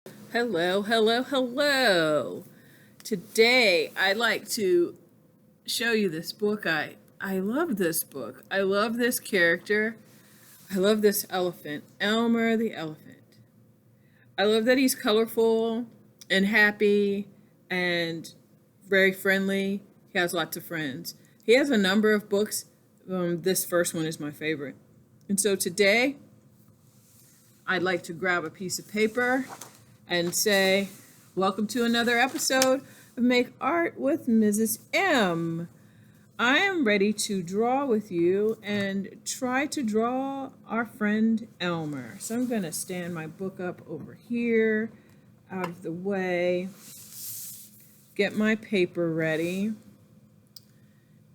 Hello, hello, hello. Today I'd like to show you this book. I love this book. I love this character. I love this elephant, Elmer the elephant. I love that he's colorful and happy and very friendly. He has lots of friends. He has a number of books. This first one is my favorite. And so today I'd like to grab a piece of paper and say, welcome to another episode of Make Art with Mrs. M. I am ready to draw with you and try to draw our friend Elmer. So I'm going to stand my book up over here, out of the way, get my paper ready,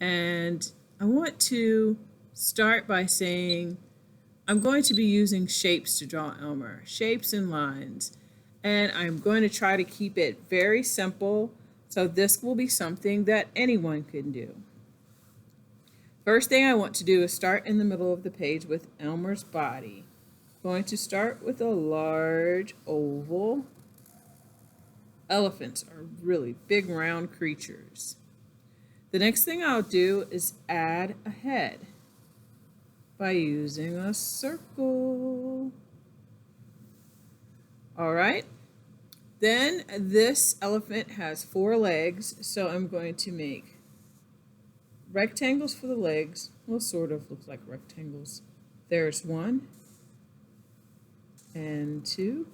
and I want to start by saying I'm going to be using shapes to draw Elmer, shapes and lines. And I'm going to try to keep it very simple, so this will be something that anyone can do. First thing I want to do is start in the middle of the page with Elmer's body. I'm going to start with a large oval. Elephants are really big round creatures. The next thing I'll do is add a head by using a circle. All right. Then this elephant has 4 legs, so I'm going to make rectangles for the legs. Well, sort of looks like rectangles. There's 1 and 2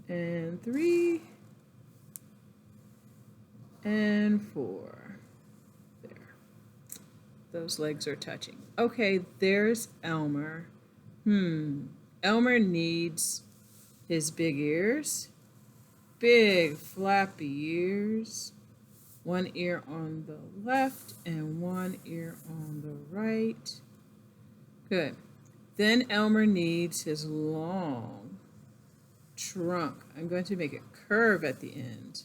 and 3 and 4. There. Those legs are touching. Okay, there's Elmer. Elmer needs his big ears, big flappy ears, 1 ear on the left and 1 ear on the right. Good. Then Elmer needs his long trunk. I'm going to make it curve at the end.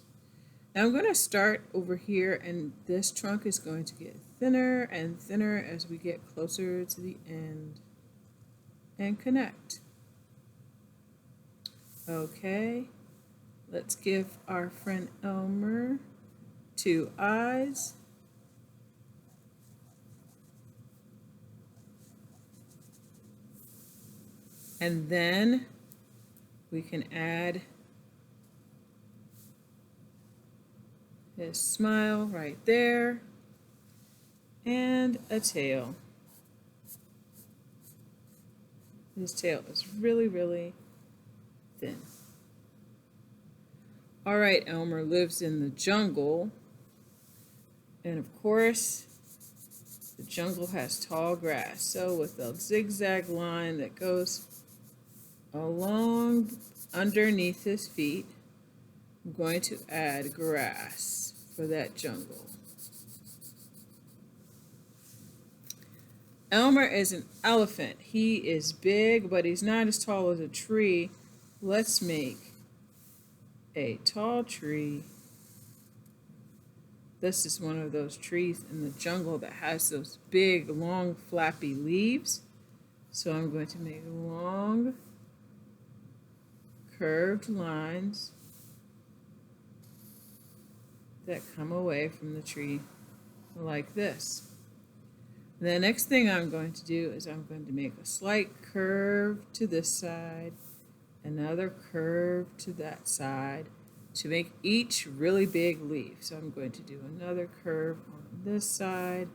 Now I'm going to start over here, and this trunk is going to get thinner and thinner as we get closer to the end and connect. Okay, let's give our friend Elmer 2 eyes. And then we can add his smile right there and a tail. His tail is really, really thin. All right, Elmer lives in the jungle, and of course the jungle has tall grass, so with a zigzag line that goes along underneath his feet, I'm going to add grass for that jungle. Elmer is an elephant. He is big, but he's not as tall as a tree. Let's make a tall tree. This is one of those trees in the jungle that has those big, long, flappy leaves. So I'm going to make long, curved lines that come away from the tree like this. The next thing I'm going to do is I'm going to make a slight curve to this side, another curve to that side to make each really big leaf. So I'm going to do another curve on this side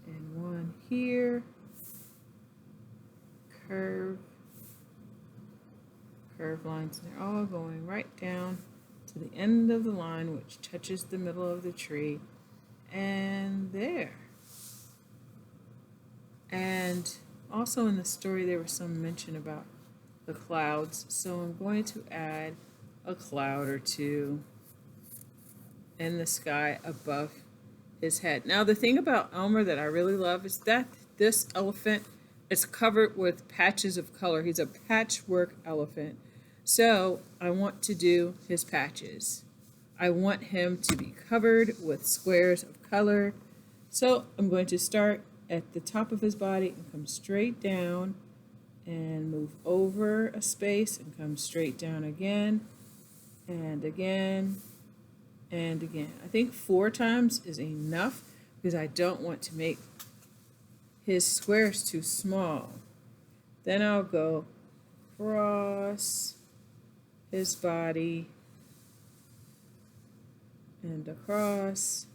and one here, curve lines, and they're all going right down to the end of the line, which touches the middle of the tree, and there. And also in the story there was some mention about the clouds, so I'm going to add a cloud or two in the sky above his head. Now the thing about Elmer that I really love is that this elephant is covered with patches of color. He's a patchwork elephant. So I want to do his patches. I want him to be covered with squares of color. So I'm going to start at the top of his body and come straight down and move over a space and come straight down again and again and again. I think 4 times is enough because I don't want to make his squares too small. Then I'll go across his body and across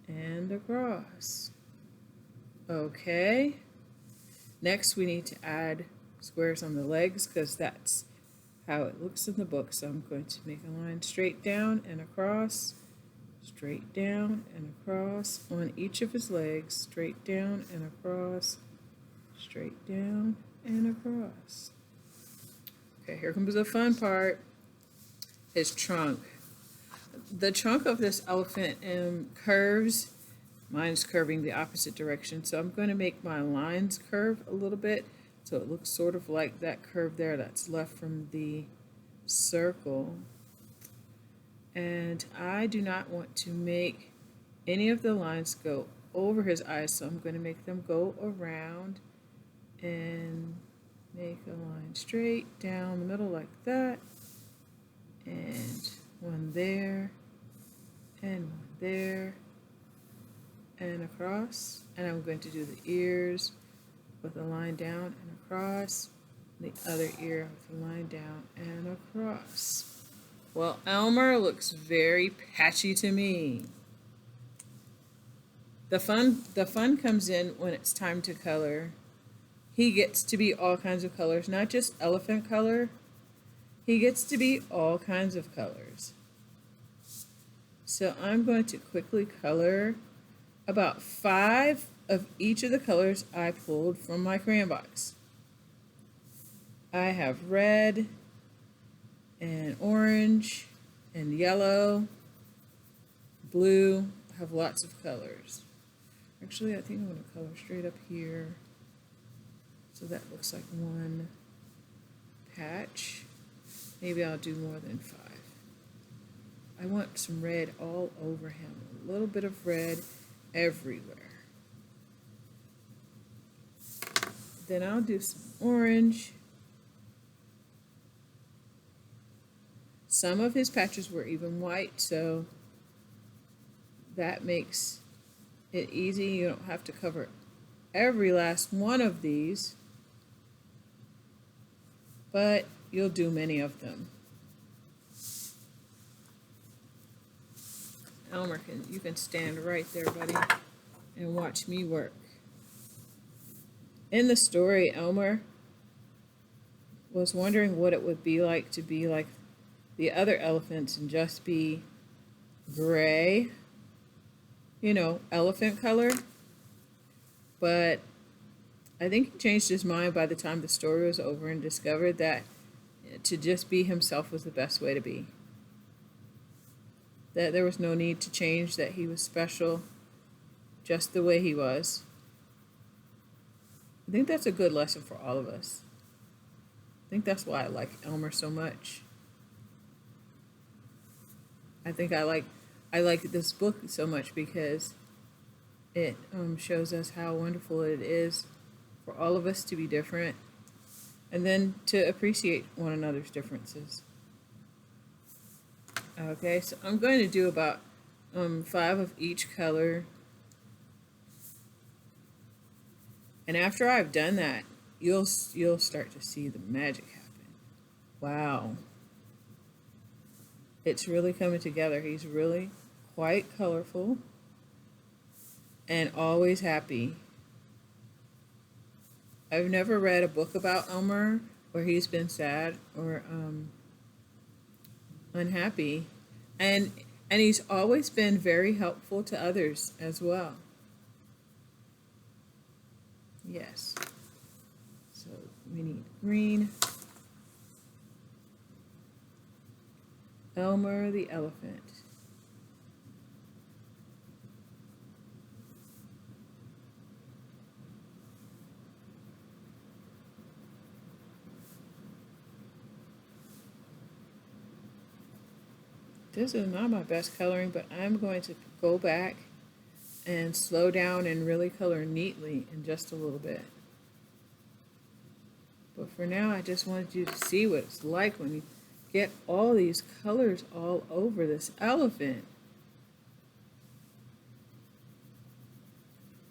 and across. Okay. Next we need to add squares on the legs because that's how it looks in the book. So I'm going to make a line straight down and across, straight down and across on each of his legs, straight down and across, straight down and across. Okay, here comes the fun part. His trunk. The trunk of this elephant curves. Mine's curving the opposite direction, so I'm going to make my lines curve a little bit so it looks sort of like that curve there that's left from the circle. And I do not want to make any of the lines go over his eyes, so I'm going to make them go around and make a line straight down the middle like that, and one there, and one there, and across. And I'm going to do the ears with a line down and across, the other ear with a line down and across. Well, Elmer looks very patchy to me. The fun comes in when it's time to color. He gets to be all kinds of colors, not just elephant color. He gets to be all kinds of colors. So I'm going to quickly color about 5 of each of the colors I pulled from my crayon box. I have red and orange and yellow, blue. I have lots of colors. Actually, I think I'm going to color straight up here. So that looks like one patch. Maybe I'll do more than 5. I want some red all over him. A little bit of red everywhere. Then I'll do some orange. Some of his patches were even white, so that makes it easy. You don't have to cover every last one of these, but you'll do many of them. Elmer, you can stand right there, buddy, and watch me work. In the story, Elmer was wondering what it would be like to be like the other elephants and just be gray, you know, elephant color. But I think he changed his mind by the time the story was over and discovered that to just be himself was the best way to be. That there was no need to change, that he was special just the way he was. I think that's a good lesson for all of us. I think that's why I like Elmer so much. I think I like this book so much because it shows us how wonderful it is for all of us to be different and then to appreciate one another's differences. Okay, so I'm going to do about 5 of each color. And after I've done that, you'll start to see the magic happen. Wow. It's really coming together. He's really quite colorful and always happy. I've never read a book about Elmer where he's been sad or unhappy, and he's always been very helpful to others as well. Yes. So we need green. Elmer the elephant. This is not my best coloring, but I'm going to go back and slow down and really color neatly in just a little bit. But for now, I just wanted you to see what it's like when you get all these colors all over this elephant.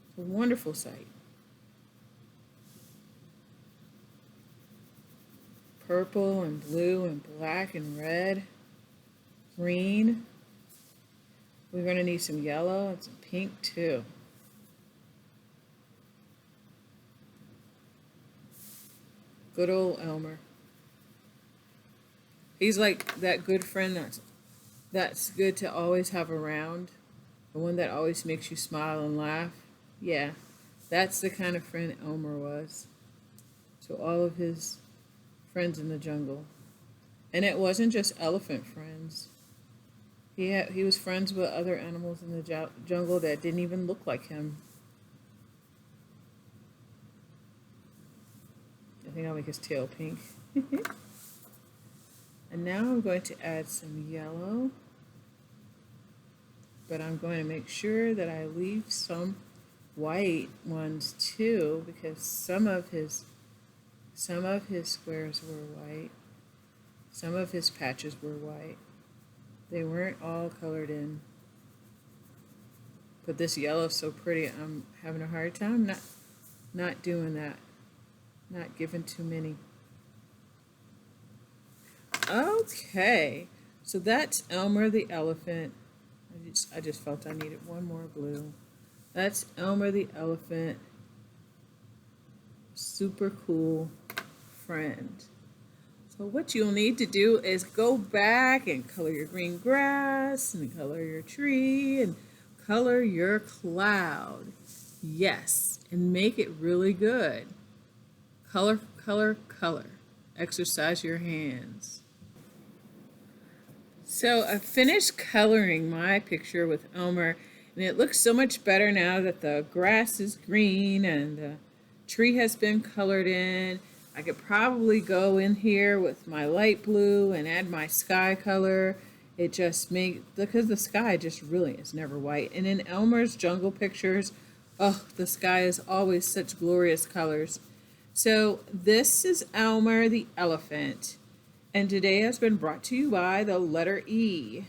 It's a wonderful sight. Purple and blue and black and red, green. We're going to need some yellow and some pink too. Good old Elmer. He's like that good friend that's good to always have around. The one that always makes you smile and laugh. Yeah, that's the kind of friend Elmer was to all of his friends in the jungle. And it wasn't just elephant friends. He was friends with other animals in the jungle that didn't even look like him. I think I'll make his tail pink. And now I'm going to add some yellow. But I'm going to make sure that I leave some white ones too, because some of his squares were white. Some of his patches were white. They weren't all colored in. But this yellow is so pretty, I'm having a hard time not doing that. Not giving too many. Okay, so that's Elmer the elephant. I just felt I needed one more blue. That's Elmer the elephant. Super cool friend. So what you'll need to do is go back and color your green grass and color your tree and color your cloud. Yes, and make it really good. Color, color, color. Exercise your hands. So I finished coloring my picture with Elmer, and it looks so much better now that the grass is green and the tree has been colored in. I could probably go in here with my light blue and add my sky color. It just because the sky just really is never white. And in Elmer's jungle pictures, oh, the sky is always such glorious colors. So this is Elmer the elephant, and today has been brought to you by the letter E.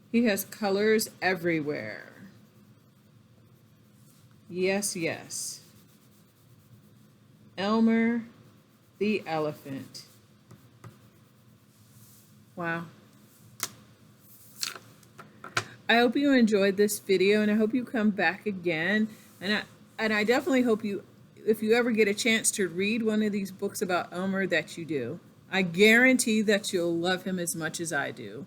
He has colors everywhere. Yes, yes. Elmer the elephant. Wow. I hope you enjoyed this video, and I hope you come back again. And I definitely hope you, if you ever get a chance to read one of these books about Elmer, that you do. I guarantee that you'll love him as much as I do.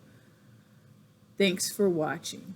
Thanks for watching.